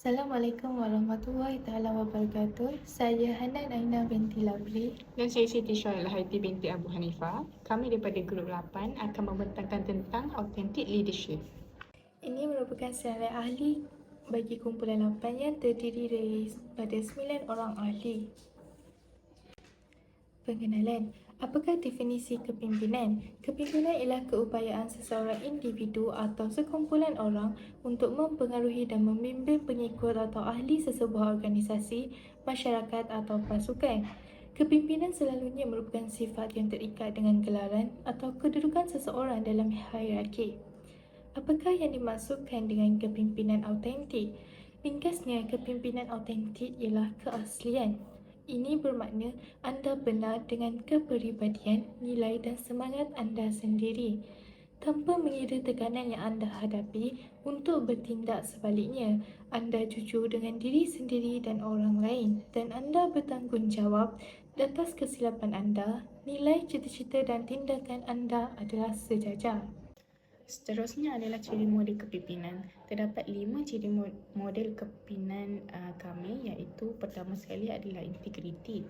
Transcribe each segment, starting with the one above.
Assalamualaikum warahmatullahi taala wabarakatuh. Saya Hanan Aina binti Lavli. Dan saya Siti Syarah Haiti binti Abu Hanifah. Kami daripada Grup 8 akan membentangkan tentang Authentic Leadership. Ini merupakan senarai ahli bagi kumpulan 8 yang terdiri daripada 9 orang ahli. Pengenalan. Apakah definisi kepimpinan? Kepimpinan ialah keupayaan seseorang individu atau sekumpulan orang untuk mempengaruhi dan membimbing pengikut atau ahli sesebuah organisasi, masyarakat atau pasukan. Kepimpinan selalunya merupakan sifat yang terikat dengan gelaran atau kedudukan seseorang dalam hierarki. Apakah yang dimaksudkan dengan kepimpinan autentik? Ringkasnya, kepimpinan autentik ialah keaslian. Ini bermakna anda benar dengan kepribadian, nilai dan semangat anda sendiri, tanpa mengira tekanan yang anda hadapi untuk bertindak sebaliknya. Anda jujur dengan diri sendiri dan orang lain, dan anda bertanggungjawab atas kesilapan anda. Nilai, cita-cita dan tindakan anda adalah sejajar. Seterusnya adalah ciri model kepimpinan. Terdapat 5 ciri model kepimpinan kami, iaitu pertama sekali adalah integriti.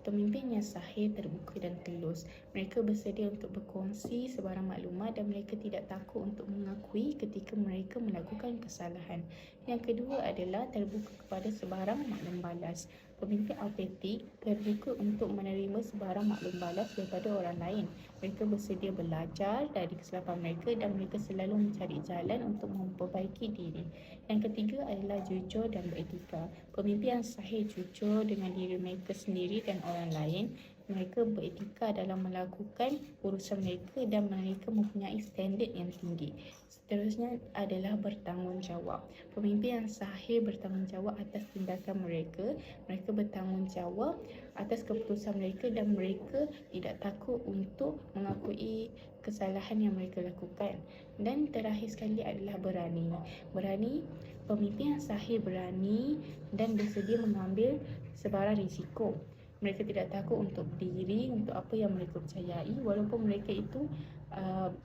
Pemimpin yang sahih, terbuka dan tulus. Mereka bersedia untuk berkongsi sebarang maklumat dan mereka tidak takut untuk mengakui ketika mereka melakukan kesalahan. Yang kedua adalah terbuka kepada sebarang maklum balas. Pemimpin autentik terbuka untuk menerima sebarang maklum balas daripada orang lain. Mereka bersedia belajar dari kesilapan mereka dan mereka selalu mencari jalan untuk memperbaiki diri. Yang ketiga adalah jujur dan beretika. Pemimpin yang sahih jujur dengan diri mereka sendiri dan orang lain. Mereka beretika dalam melakukan urusan mereka dan mereka mempunyai standard yang tinggi. Seterusnya adalah bertanggungjawab. Pemimpin yang sahih bertanggungjawab atas tindakan mereka. Mereka bertanggungjawab atas keputusan mereka dan mereka tidak takut untuk mengakui kesalahan yang mereka lakukan. Dan terakhir sekali adalah berani. Pemimpin yang sahih berani dan bersedia mengambil sebarang risiko. Mereka tidak takut untuk berdiri untuk apa yang mereka percayai walaupun mereka itu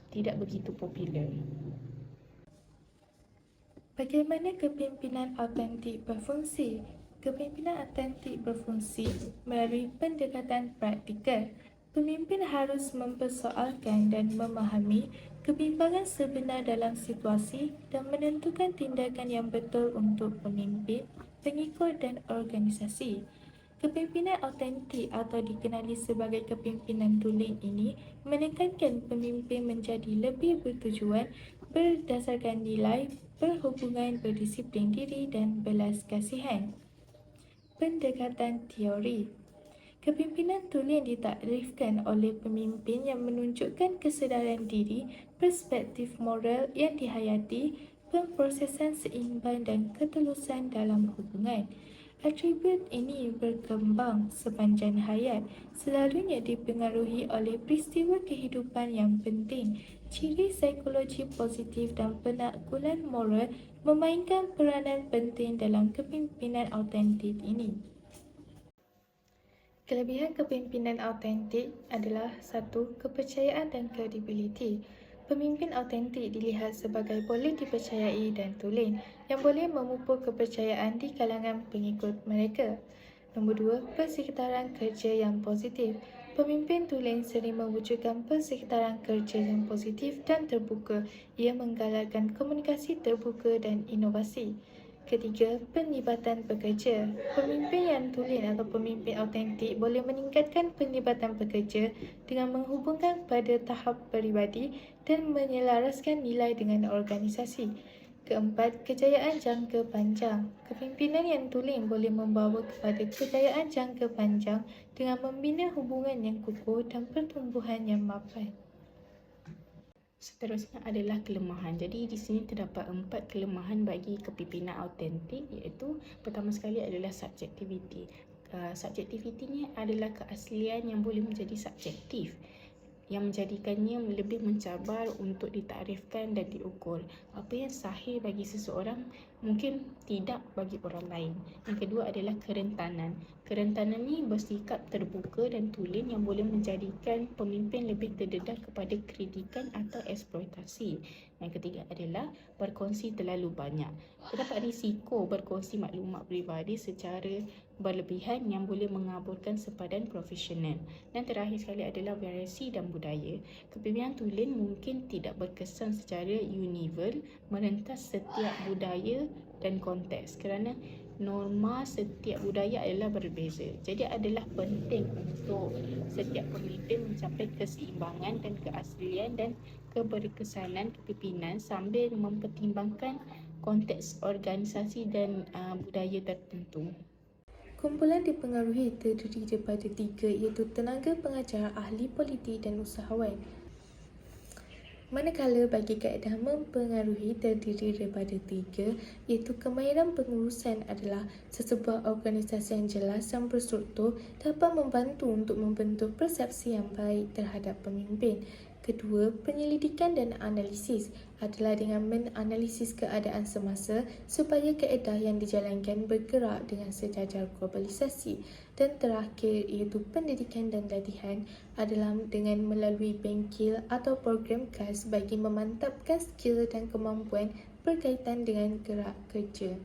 tidak begitu popular. Bagaimana kepimpinan autentik berfungsi? Kepimpinan autentik berfungsi melalui pendekatan praktikal. Pemimpin harus mempersoalkan dan memahami kebimbangan sebenar dalam situasi dan menentukan tindakan yang betul untuk pemimpin, pengikut dan organisasi. Kepimpinan autentik atau dikenali sebagai kepimpinan tulen ini menekankan pemimpin menjadi lebih bertujuan berdasarkan nilai, berhubungan, berdisiplin diri dan belas kasihan. Pendekatan teori. Kepimpinan tulen ditakrifkan oleh pemimpin yang menunjukkan kesedaran diri, perspektif moral yang dihayati, pemprosesan seimbang dan ketulusan dalam hubungan. Atribut ini berkembang sepanjang hayat, selalunya dipengaruhi oleh peristiwa kehidupan yang penting. Ciri psikologi positif dan penaklukan moral memainkan peranan penting dalam kepimpinan autentik ini. Kelebihan kepimpinan autentik adalah 1. Kepercayaan dan kredibiliti. Pemimpin autentik dilihat sebagai boleh dipercayai dan tulen, yang boleh memupuk kepercayaan di kalangan pengikut mereka. Nombor 2. Persekitaran kerja yang positif. Pemimpin tulen sering mewujudkan persekitaran kerja yang positif dan terbuka. Ia menggalakkan komunikasi terbuka dan inovasi. Ketiga, penlibatan pekerja. Pemimpin yang tulen atau pemimpin autentik boleh meningkatkan penlibatan pekerja dengan menghubungkan pada tahap peribadi dan menyelaraskan nilai dengan organisasi. Keempat, kejayaan jangka panjang. Kepimpinan yang tulen boleh membawa kepada kejayaan jangka panjang dengan membina hubungan yang kukuh dan pertumbuhan yang mapan. Seterusnya adalah kelemahan. Jadi di sini terdapat 4 kelemahan bagi kepimpinan autentik, iaitu pertama sekali adalah subjektiviti. Subjektiviti ni adalah keaslian yang boleh menjadi subjektif, yang menjadikannya lebih mencabar untuk ditarifkan dan diukur. Apa yang sahih bagi seseorang mungkin tidak bagi orang lain. Yang kedua adalah kerentanan. Kerentanan ni bersikap terbuka dan tulen yang boleh menjadikan pemimpin lebih terdedah kepada kritikan atau eksploitasi. Yang ketiga adalah berkongsi terlalu banyak. Terdapat risiko berkongsi maklumat peribadi secara berlebihan yang boleh mengaburkan sempadan profesional. Dan terakhir sekali adalah variasi dan budaya. Kepimpinan tulen mungkin tidak berkesan secara universal merentas setiap budaya dan konteks kerana norma setiap budaya adalah berbeza. Jadi adalah penting untuk setiap pemimpin mencapai keseimbangan dan keaslian dan keberkesanan kepimpinan sambil mempertimbangkan konteks organisasi dan budaya tertentu. Kumpulan dipengaruhi terdiri daripada 3 iaitu tenaga pengajar, ahli politik dan usahawan. Manakala bagi kaedah mempengaruhi terdiri daripada 3 iaitu kemahiran pengurusan adalah sesebuah organisasi yang jelas dan berstruktur dapat membantu untuk membentuk persepsi yang baik terhadap pemimpin. Kedua, penyelidikan dan analisis adalah dengan menganalisis keadaan semasa supaya kaedah yang dijalankan bergerak dengan sejajar globalisasi. Dan terakhir iaitu pendidikan dan latihan adalah dengan melalui bengkel atau program khas bagi memantapkan skill dan kemampuan berkaitan dengan gerak kerja.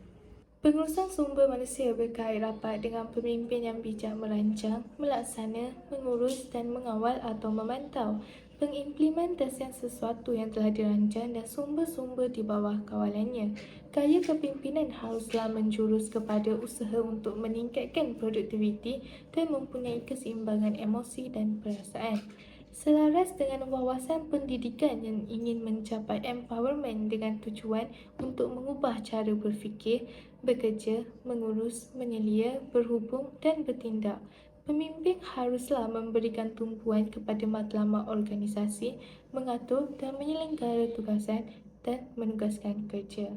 Pengurusan sumber manusia berkait rapat dengan pemimpin yang bijak merancang, melaksana, mengurus dan mengawal atau memantau pengimplementasian sesuatu yang telah dirancang dan sumber-sumber di bawah kawalannya. Gaya kepimpinan haruslah menjurus kepada usaha untuk meningkatkan produktiviti dan mempunyai keseimbangan emosi dan perasaan. Selaras dengan wawasan pendidikan yang ingin mencapai empowerment dengan tujuan untuk mengubah cara berfikir, bekerja, mengurus, menyelia, berhubung dan bertindak. Pemimpin haruslah memberikan tumpuan kepada matlamat organisasi, mengatur dan menyelenggara tugasan dan menugaskan kerja.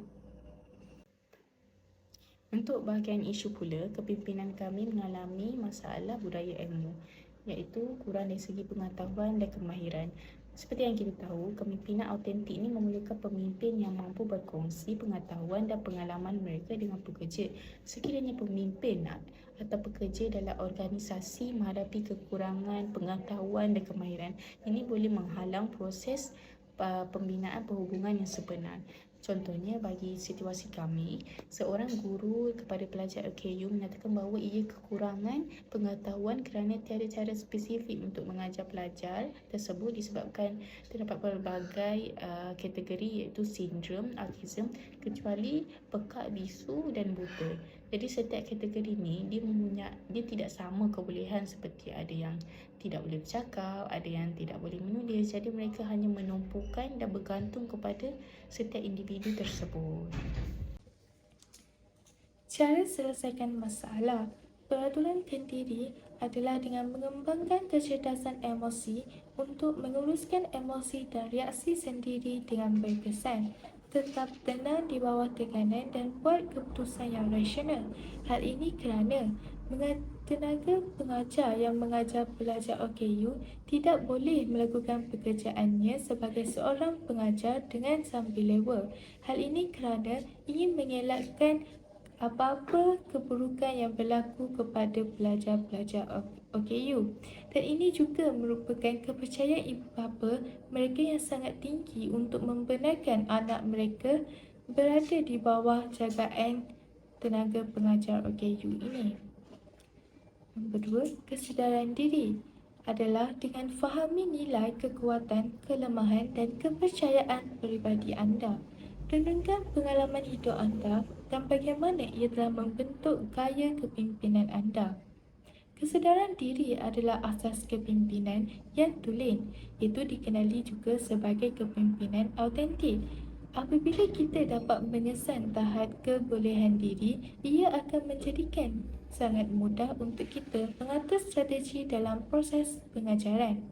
Untuk bahagian isu pula, kepimpinan kami mengalami masalah budaya ilmu, iaitu kurang dari segi pengetahuan dan kemahiran. Seperti yang kita tahu, kepimpinan autentik ini memerlukan pemimpin yang mampu berkongsi pengetahuan dan pengalaman mereka dengan pekerja. Sekiranya pemimpin atau pekerja dalam organisasi menghadapi kekurangan pengetahuan dan kemahiran, ini boleh menghalang proses pembinaan perhubungan yang sebenar. Contohnya, bagi situasi kami, seorang guru kepada pelajar LKU menyatakan bahawa ia kekurangan pengetahuan kerana tiada cara spesifik untuk mengajar pelajar tersebut disebabkan terdapat pelbagai kategori iaitu sindrom autism kecuali pekak bisu dan buta. Jadi setiap kategori ni dia tidak sama kebolehan, seperti ada yang tidak boleh bercakap, ada yang tidak boleh menulis. Jadi mereka hanya menumpukan dan bergantung kepada setiap individu tersebut. Cara selesaikan masalah peraturan diri adalah dengan mengembangkan kecerdasan emosi untuk menguruskan emosi dan reaksi sendiri dengan berkesan. Tetap tenang di bawah tekanan dan buat keputusan yang rasional. Hal ini kerana tenaga pengajar yang mengajar pelajar OKU tidak boleh melakukan pekerjaannya sebagai seorang pengajar dengan sambil lewa. Hal ini kerana ingin mengelakkan apa-apa keburukan yang berlaku kepada pelajar-pelajar OKU. Dan ini juga merupakan kepercayaan ibu bapa mereka yang sangat tinggi untuk membenarkan anak mereka berada di bawah jagaan tenaga pengajar OKU ini. Nombor 2, kesedaran diri adalah dengan fahami nilai, kekuatan, kelemahan dan kepercayaan peribadi anda. Renungkan pengalaman hidup anda dan bagaimana ia telah membentuk gaya kepimpinan anda. Kesedaran diri adalah asas kepimpinan yang tulen, itu dikenali juga sebagai kepimpinan autentik. Apabila kita dapat mengesan tahap kebolehan diri, ia akan menjadikan sangat mudah untuk kita mengatur strategi dalam proses pengajaran.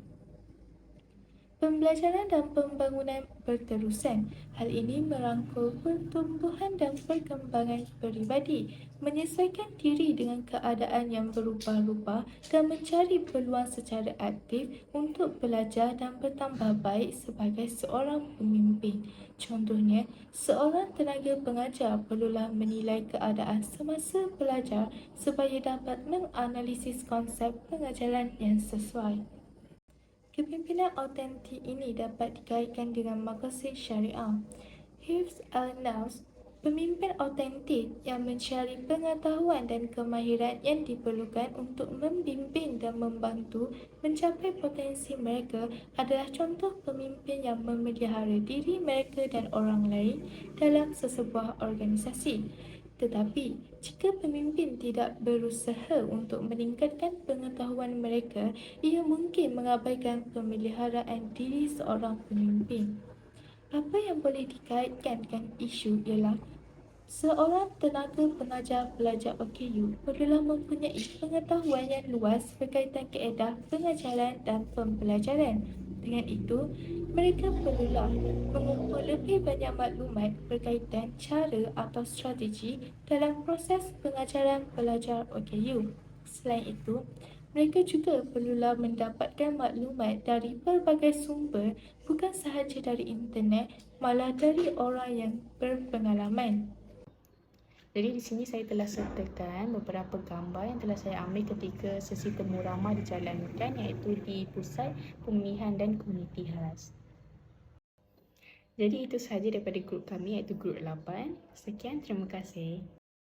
Pembelajaran dan pembangunan berterusan. Hal ini merangkul pertumbuhan dan perkembangan peribadi, menyesuaikan diri dengan keadaan yang berubah-ubah dan mencari peluang secara aktif untuk belajar dan bertambah baik sebagai seorang pemimpin. Contohnya, seorang tenaga pengajar perlulah menilai keadaan semasa belajar supaya dapat menganalisis konsep pengajaran yang sesuai. Kepimpinan autentik ini dapat dikaitkan dengan maqasid syariah. Hifz al-Nafs, pemimpin autentik yang mencari pengetahuan dan kemahiran yang diperlukan untuk membimbing dan membantu mencapai potensi mereka adalah contoh pemimpin yang memelihara diri mereka dan orang lain dalam sesebuah organisasi. Tetapi, jika pemimpin tidak berusaha untuk meningkatkan pengetahuan mereka, ia mungkin mengabaikan pemeliharaan diri seorang pemimpin. Apa yang boleh dikaitkan dengan isu ialah seorang tenaga pengajar pelajar OKU perlulah mempunyai pengetahuan yang luas berkaitan kaedah pengajaran dan pembelajaran. Dengan itu, mereka perlulah mengumpul lebih banyak maklumat berkaitan cara atau strategi dalam proses pengajaran pelajar OKU. Selain itu, mereka juga perlulah mendapatkan maklumat dari pelbagai sumber, bukan sahaja dari internet, malah dari orang yang berpengalaman. Jadi di sini saya telah sertakan beberapa gambar yang telah saya ambil ketika sesi temu ramah dijalankan, iaitu di Pusat Pemilihan dan Komuniti khas. Jadi itu sahaja daripada grup kami, iaitu grup 8. Sekian, terima kasih.